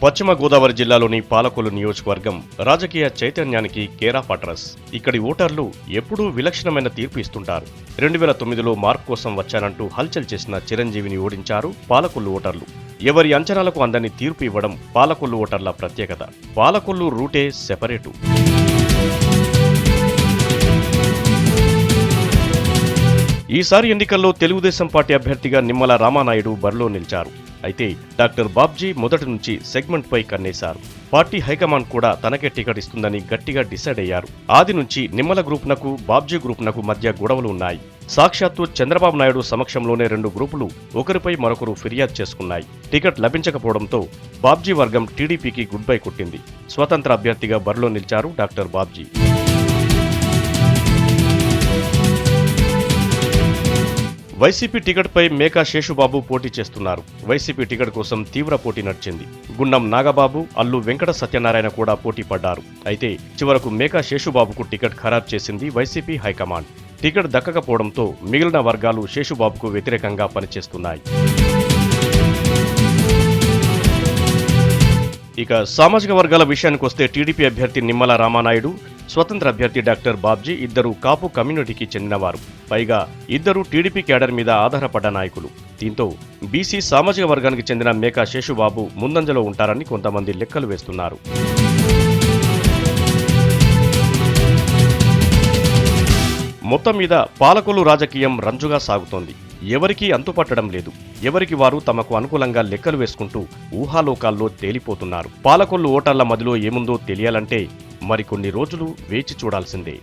పశ్చిమ గోదావరి జిల్లాలోని పాలకొల్లు నియోజకవర్గం రాజకీయ చైతన్యానికి కేర్ ఆఫ్ అడ్రస్. ఇక్కడి ఓటర్లు ఎప్పుడూ విలక్షణమైన తీర్పు ఇస్తుంటారు. 2009లో మార్పు కోసం వచ్చానంటూ హల్చల్ చేసిన చిరంజీవిని ఓడించారు పాలకొల్లు ఓటర్లు. ఎవరి అంచనాలకు అందని తీర్పు ఇవ్వడం పాలకొల్లు ఓటర్ల ప్రత్యేకత. పాలకొల్లు రూటే సెపరేటు. ఈసారి ఎన్నికల్లో తెలుగుదేశం పార్టీ అభ్యర్థిగా నిమ్మల రామానాయుడు బరిలో నిలిచారు. అయితే డాక్టర్ బాబ్జీ మొదటి నుంచి సెగ్మెంట్ పై కన్నేశారు. పార్టీ హైకమాండ్ కూడా తనకే టికెట్ ఇస్తుందని గట్టిగా డిసైడ్ అయ్యారు. ఆది నుంచి నిమ్మల గ్రూపునకు బాబ్జీ గ్రూపునకు మధ్య గొడవలు ఉన్నాయి. సాక్షాత్తు చంద్రబాబు నాయుడు సమక్షంలోనే రెండు గ్రూపులు ఒకరిపై మరొకరు ఫిర్యాదు చేసుకున్నాయి. టికెట్ లభించకపోవడంతో బాబ్జీ వర్గం టీడీపీకి గుడ్ బై కొట్టింది. స్వతంత్ర అభ్యర్థిగా బరిలో నిలిచారు డాక్టర్ బాబ్జీ. వైసీపీ టికెట్పై మేకా శేషుబాబు పోటీ చేస్తున్నారు. వైసీపీ టికెట్ కోసం తీవ్ర పోటీ నడిచింది. గుండం నాగబాబు, అల్లు వెంకట సత్యనారాయణ కూడా పోటీ పడ్డారు. అయితే చివరకు మేకా శేషుబాబుకు టికెట్ ఖరారు చేసింది వైసీపీ హైకమాండ్. టికెట్ దక్కకపోవడంతో మిగిలిన వర్గాలు శేషుబాబుకు వ్యతిరేకంగా పనిచేస్తున్నాయి. ఇక సామాజిక వర్గాల విషయానికొస్తే టీడీపీ అభ్యర్థి నిమ్మల రామానాయుడు, స్వతంత్ర అభ్యర్థి డాక్టర్ బాబ్జీ ఇద్దరు కాపు కమ్యూనిటీకి చెందినవారు. పైగా ఇద్దరు టీడీపీ క్యాడర్ మీద ఆధారపడ్డ నాయకులు. దీంతో బీసీ సామాజిక వర్గానికి చెందిన మేకా శేషుబాబు ముందంజలో ఉంటారని కొంతమంది లెక్కలు వేస్తున్నారు. మొత్తం మీద పాలకొల్లు రాజకీయం రంజుగా సాగుతోంది. ఎవరికీ అంతుపట్టడం లేదు. ఎవరికి వారు తమకు అనుకూలంగా లెక్కలు వేసుకుంటూ ఊహాలోకాల్లో తేలిపోతున్నారు. పాలకొల్లు ఓటర్ల మదిలో ఏముందో తెలియాలంటే మరికొన్ని రోజులు వేచి చూడాల్సిందే.